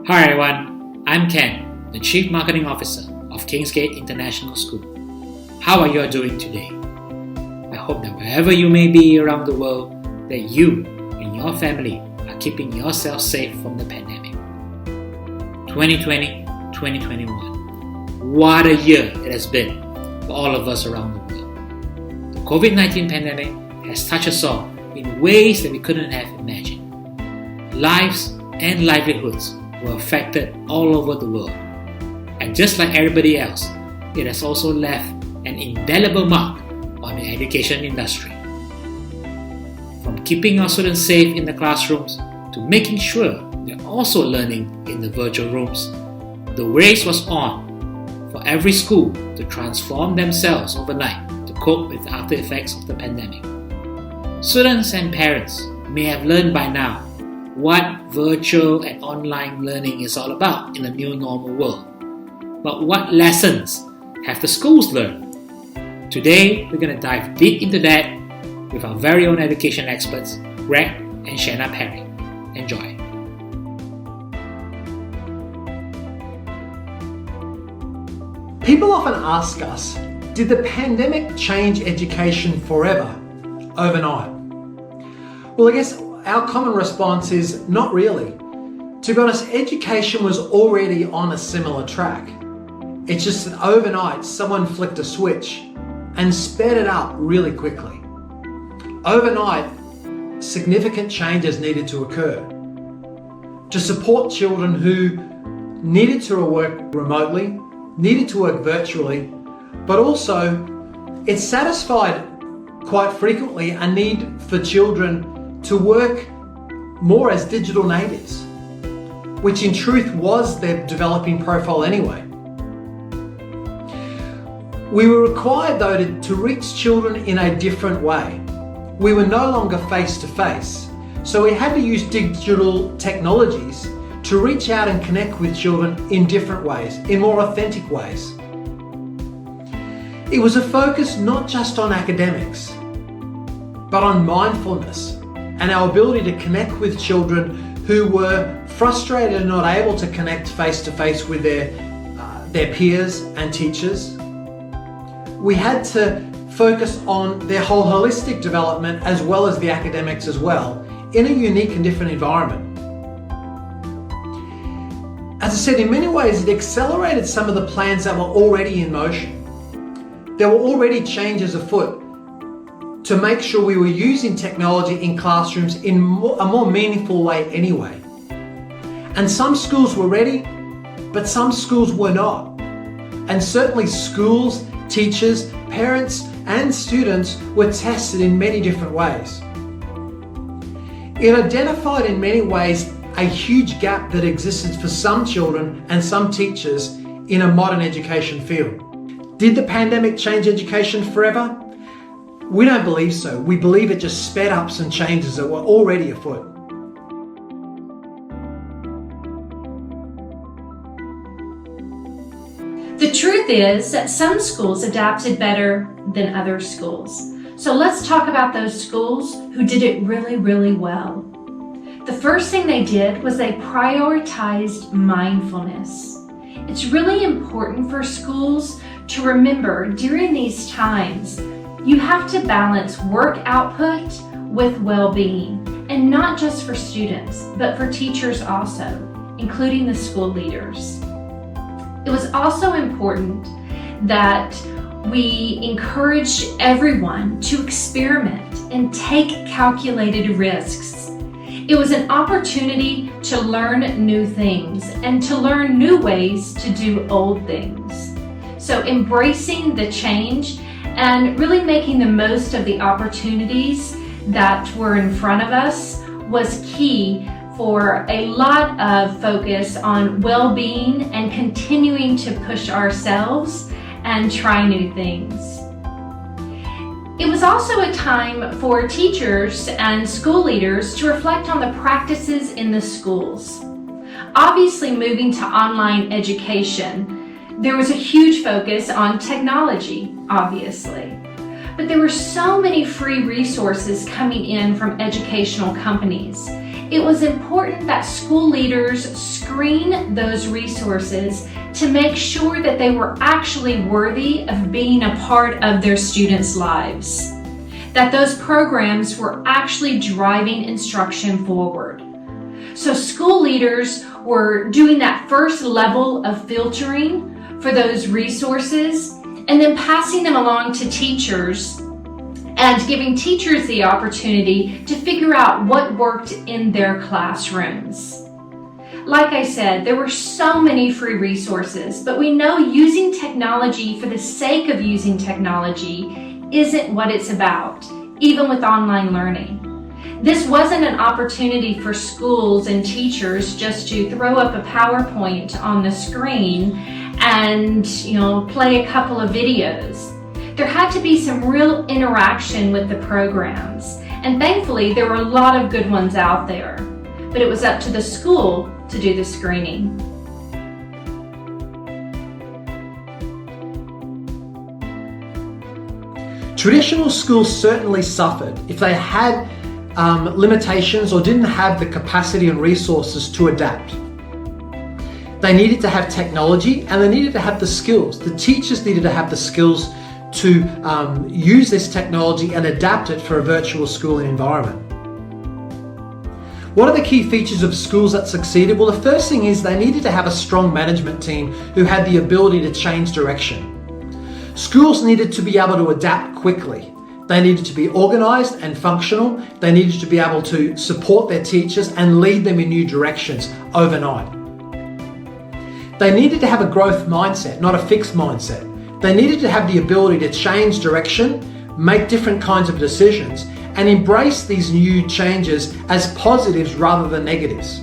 Hi everyone, I'm Ken, the Chief Marketing Officer of Kingsgate International School. How are you doing today? I hope that wherever you may be around the world, that you and your family are keeping yourself safe from the pandemic. 2020-2021. What a year it has been for all of us around the world. The Covid-19 pandemic has touched us all in ways that we couldn't have imagined. Lives and livelihoods were affected all over the world. And just like everybody else, it has also left an indelible mark on the education industry. From keeping our students safe in the classrooms to making sure they're also learning in the virtual rooms, the race was on for every school to transform themselves overnight to cope with the after effects of the pandemic. Students and parents may have learned by now what virtual and online learning is all about in the new normal world. But what lessons have the schools learned? Today, we're going to dive deep into that with our very own education experts, Greg and Shanna Parry. Enjoy. People often ask us, did the pandemic change education forever, overnight? Well, I guess our common response is not really. To be honest, education was already on a similar track. It's just that overnight someone flicked a switch and sped it up really quickly. Overnight, significant changes needed to occur to support children who needed to work remotely, needed to work virtually, but also it satisfied quite frequently a need for children to work more as digital natives, which in truth was their developing profile anyway. We were required though to reach children in a different way. We were no longer face to face, so we had to use digital technologies to reach out and connect with children in different ways, in more authentic ways. It was a focus not just on academics, but on mindfulness and our ability to connect with children who were frustrated and not able to connect face to face with their peers and teachers. We had to focus on their whole holistic development as well as the academics as well, in a unique and different environment. As I said, in many ways it accelerated some of the plans that were already in motion. There were already changes afoot to make sure we were using technology in classrooms in a more meaningful way anyway. And some schools were ready, but some schools were not. And certainly schools, teachers, parents, and students were tested in many different ways. It identified in many ways a huge gap that existed for some children and some teachers in a modern education field. Did the pandemic change education forever? We don't believe so. We believe it just sped up some changes that were already afoot. The truth is that some schools adapted better than other schools. So let's talk about those schools who did it really, really well. The first thing they did was they prioritized mindfulness. It's really important for schools to remember during these times, you have to balance work output with well-being, and not just for students, but for teachers also, including the school leaders. It was also important that we encouraged everyone to experiment and take calculated risks. It was an opportunity to learn new things and to learn new ways to do old things. So embracing the change and really making the most of the opportunities that were in front of us was key for a lot of focus on well-being and continuing to push ourselves and try new things. It was also a time for teachers and school leaders to reflect on the practices in the schools. Obviously, moving to online education, there was a huge focus on technology, obviously. But there were so many free resources coming in from educational companies. it was important that school leaders screen those resources to make sure that they were actually worthy of being a part of their students' lives, that those programs were actually driving instruction forward. So school leaders were doing that first level of filtering for those resources and then passing them along to teachers and giving teachers the opportunity to figure out what worked in their classrooms. Like I said, there were so many free resources, but we know using technology for the sake of using technology isn't what it's about, even with online learning. This wasn't an opportunity for schools and teachers just to throw up a PowerPoint on the screen and, play a couple of videos. There had to be some real interaction with the programs, and thankfully there were a lot of good ones out there, but it was up to the school to do the screening. Traditional schools certainly suffered if they had limitations or didn't have the capacity and resources to adapt. They needed to have technology and they needed to have the skills. The teachers needed to have the skills to use this technology and adapt it for a virtual schooling environment. What are the key features of schools that succeeded? Well, the first thing is they needed to have a strong management team who had the ability to change direction. Schools needed to be able to adapt quickly. They needed to be organised and functional. They needed to be able to support their teachers and lead them in new directions overnight. They needed to have a growth mindset, not a fixed mindset. They needed to have the ability to change direction, make different kinds of decisions, and embrace these new changes as positives rather than negatives.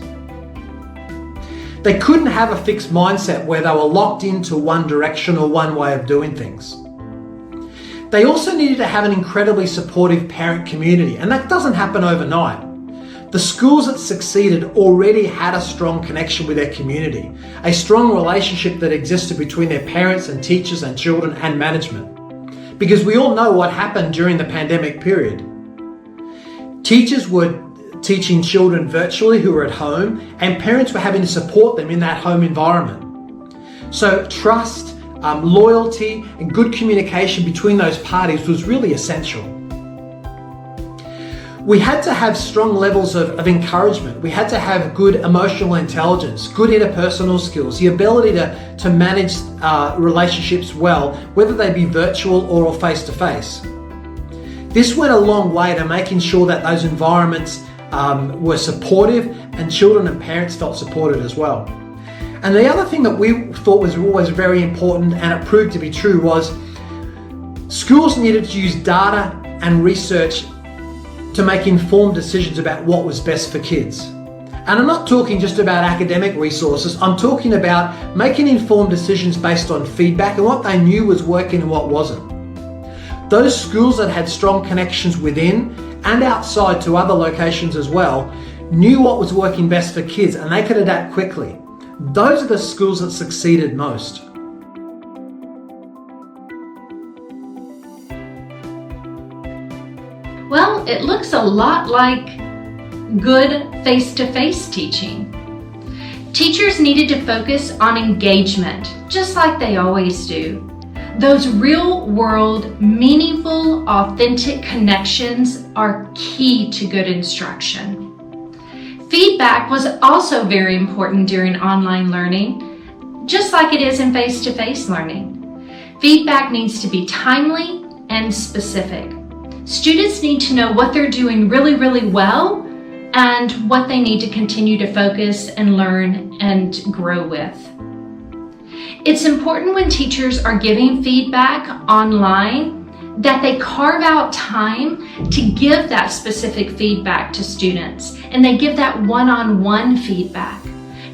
They couldn't have a fixed mindset where they were locked into one direction or one way of doing things. They also needed to have an incredibly supportive parent community, and that doesn't happen overnight. The schools that succeeded already had a strong connection with their community, a strong relationship that existed between their parents and teachers and children and management. Because we all know what happened during the pandemic period. Teachers were teaching children virtually who were at home, and parents were having to support them in that home environment. So trust, loyalty, and good communication between those parties was really essential. We had to have strong levels of encouragement. We had to have good emotional intelligence, good interpersonal skills, the ability to manage relationships well, whether they be virtual or face-to-face. This went a long way to making sure that those environments were supportive and children and parents felt supported as well. And the other thing that we thought was always very important, and it proved to be true, was schools needed to use data and research to make informed decisions about what was best for kids. And I'm not talking just about academic resources, I'm talking about making informed decisions based on feedback and what they knew was working and what wasn't. Those schools that had strong connections within and outside to other locations as well knew what was working best for kids and they could adapt quickly. Those are the schools that succeeded most. Well, it looks a lot like good face-to-face teaching. Teachers needed to focus on engagement, just like they always do. Those real-world, meaningful, authentic connections are key to good instruction. Feedback was also very important during online learning, just like it is in face-to-face learning. Feedback needs to be timely and specific. Students need to know what they're doing really, really well and what they need to continue to focus and learn and grow with. It's important when teachers are giving feedback online that they carve out time to give that specific feedback to students, and they give that one-on-one feedback.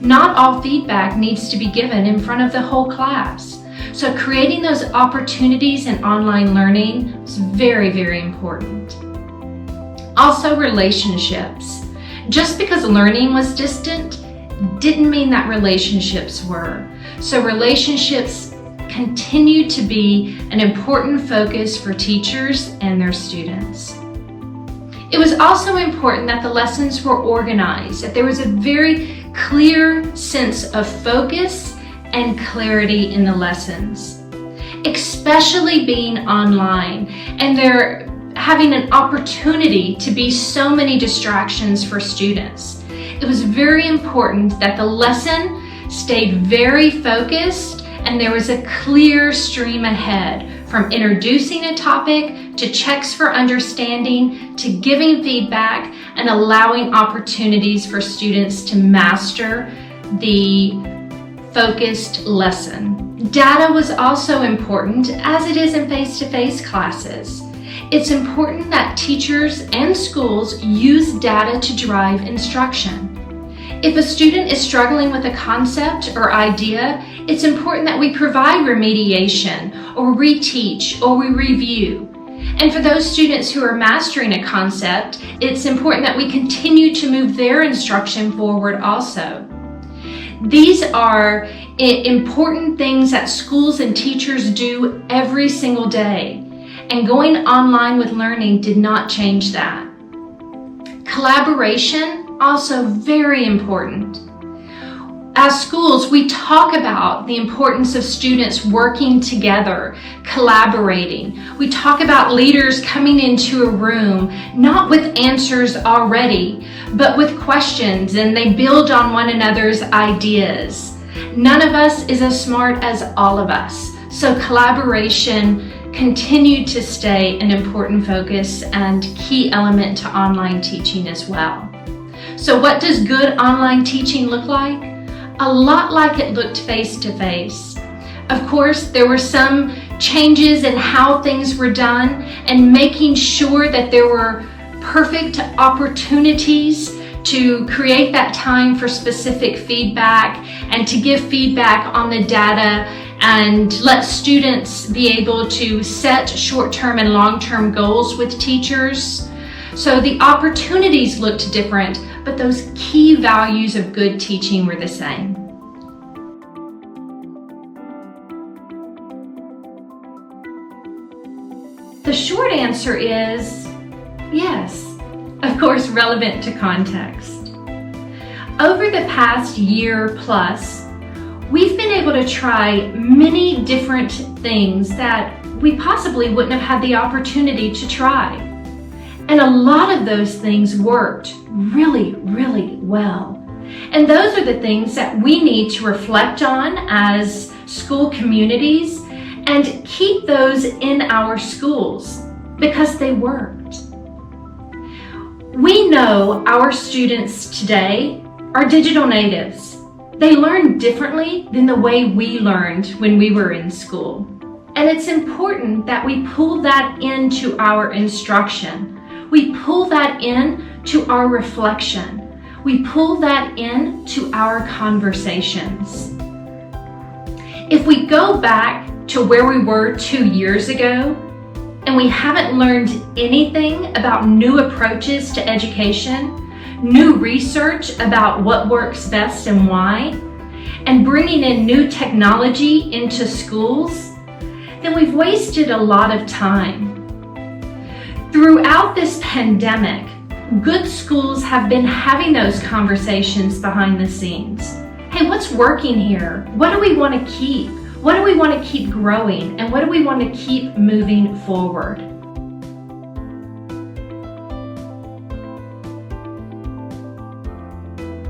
Not all feedback needs to be given in front of the whole class. So creating those opportunities in online learning is very, very important. Also, relationships. Just because learning was distant didn't mean that relationships were. So relationships continue to be an important focus for teachers and their students. It was also important that the lessons were organized, that there was a very clear sense of focus and clarity in the lessons, especially being online, and they're having an opportunity to be so many distractions for students. It was very important that the lesson stayed very focused and there was a clear stream ahead, from introducing a topic to checks for understanding to giving feedback and allowing opportunities for students to master the focused lesson. Data was also important, as it is in face-to-face classes. It's important that teachers and schools use data to drive instruction. If a student is struggling with a concept or idea, it's important that we provide remediation or reteach or we review. And for those students who are mastering a concept, it's important that we continue to move their instruction forward also. These are important things that schools and teachers do every single day. And going online with learning did not change that. Collaboration, also very important. As schools, we talk about the importance of students working together, collaborating. We talk about leaders coming into a room, not with answers already, but with questions, and they build on one another's ideas. None of us is as smart as all of us, so collaboration continued to stay an important focus and key element to online teaching as well. So what does good online teaching look like? A lot like it looked face-to-face. Of course, there were some changes in how things were done and making sure that there were perfect opportunities to create that time for specific feedback and to give feedback on the data and let students be able to set short-term and long-term goals with teachers. So the opportunities looked different, but those key values of good teaching were the same. The short answer is yes, of course relevant to context. Over the past year plus, we've been able to try many different things that we possibly wouldn't have had the opportunity to try. And a lot of those things worked really, really well. And those are the things that we need to reflect on as school communities and keep those in our schools because they worked. We know our students today are digital natives. They learn differently than the way we learned when we were in school. And it's important that we pull that into our instruction. We pull that in to our reflection. We pull that in to our conversations. If we go back to where we were 2 years ago and we haven't learned anything about new approaches to education, new research about what works best and why, and bringing in new technology into schools, then we've wasted a lot of time. Throughout this pandemic, good schools have been having those conversations behind the scenes. Hey, what's working here? What do we want to keep? What do we want to keep growing? And what do we want to keep moving forward?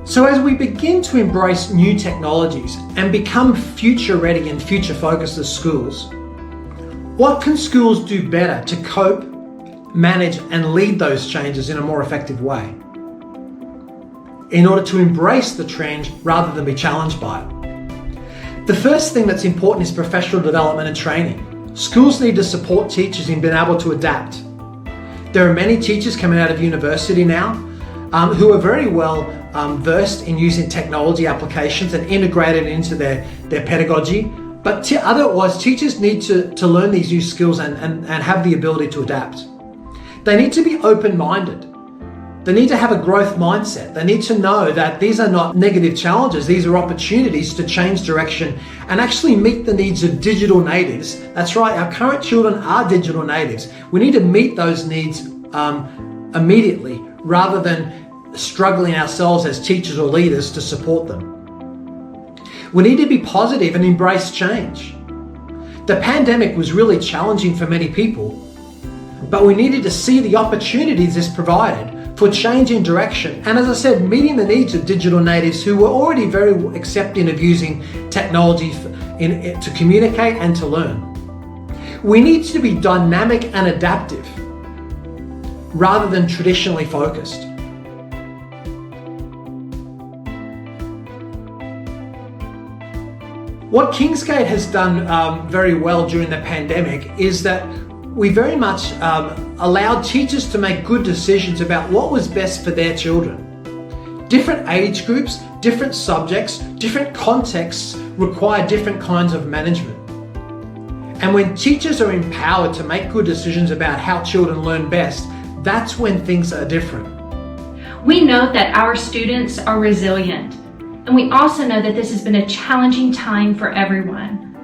So as we begin to embrace new technologies and become future ready and future focused as schools, what can schools do better to cope, manage and lead those changes in a more effective way in order to embrace the change rather than be challenged by it? The first thing that's important is professional development and training. Schools need to support teachers in being able to adapt. There are many teachers coming out of university now who are very well versed in using technology applications and integrated into their pedagogy. But otherwise, teachers need to learn these new skills and have the ability to adapt. They need to be open-minded. They need to have a growth mindset. They need to know that these are not negative challenges. These are opportunities to change direction and actually meet the needs of digital natives. That's right, our current children are digital natives. We need to meet those needs immediately rather than struggling ourselves as teachers or leaders to support them. We need to be positive and embrace change. The pandemic was really challenging for many people, but we needed to see the opportunities this provided for change in direction, and as I said, meeting the needs of digital natives who were already very accepting of using technology to communicate and to learn. We need to be dynamic and adaptive rather than traditionally focused. What Kingsgate has done very well during the pandemic is that we very much allowed teachers to make good decisions about what was best for their children. Different age groups, different subjects, different contexts require different kinds of management. And when teachers are empowered to make good decisions about how children learn best, that's when things are different. We know that our students are resilient, and we also know that this has been a challenging time for everyone.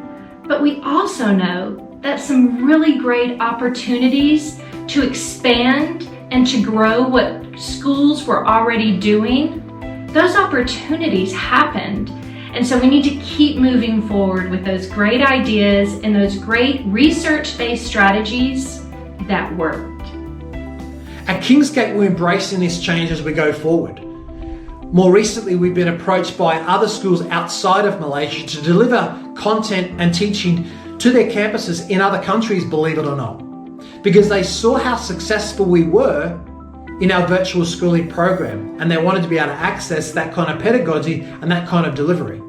But we also know that some really great opportunities to expand and to grow what schools were already doing, those opportunities happened. And so we need to keep moving forward with those great ideas and those great research-based strategies that worked. At Kingsgate, we're embracing this change as we go forward. More recently, we've been approached by other schools outside of Malaysia to deliver content and teaching to their campuses in other countries, believe it or not, because they saw how successful we were in our virtual schooling program, and they wanted to be able to access that kind of pedagogy and that kind of delivery.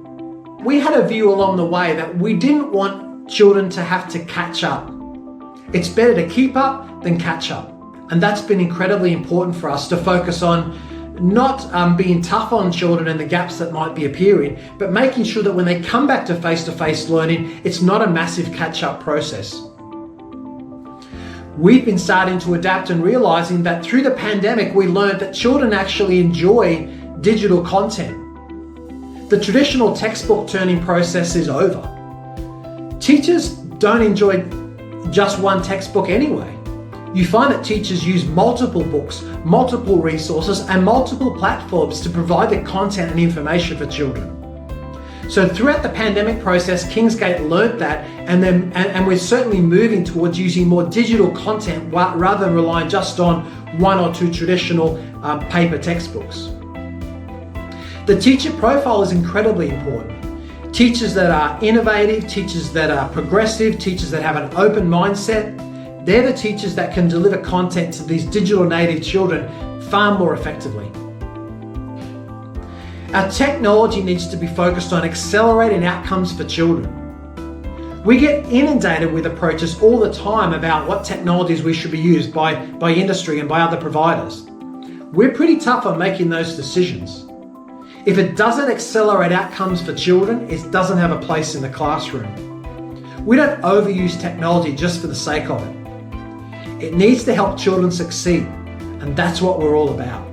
We had a view along the way that we didn't want children to have to catch up. It's better to keep up than catch up. And that's been incredibly important for us to focus on not being tough on children and the gaps that might be appearing, but making sure that when they come back to face-to-face learning, it's not a massive catch-up process. We've been starting to adapt and realizing that through the pandemic, we learned that children actually enjoy digital content. The traditional textbook turning process is over. Teachers don't enjoy just one textbook anyway. You find that teachers use multiple books, multiple resources, and multiple platforms to provide the content and information for children. So throughout the pandemic process, Kingsgate learnt that, and we're certainly moving towards using more digital content rather than relying just on one or two traditional paper textbooks. The teacher profile is incredibly important. Teachers that are innovative, teachers that are progressive, teachers that have an open mindset, they're the teachers that can deliver content to these digital native children far more effectively. Our technology needs to be focused on accelerating outcomes for children. We get inundated with approaches all the time about what technologies we should be used by industry and by other providers. We're pretty tough on making those decisions. If it doesn't accelerate outcomes for children, it doesn't have a place in the classroom. We don't overuse technology just for the sake of it. It needs to help children succeed, and that's what we're all about.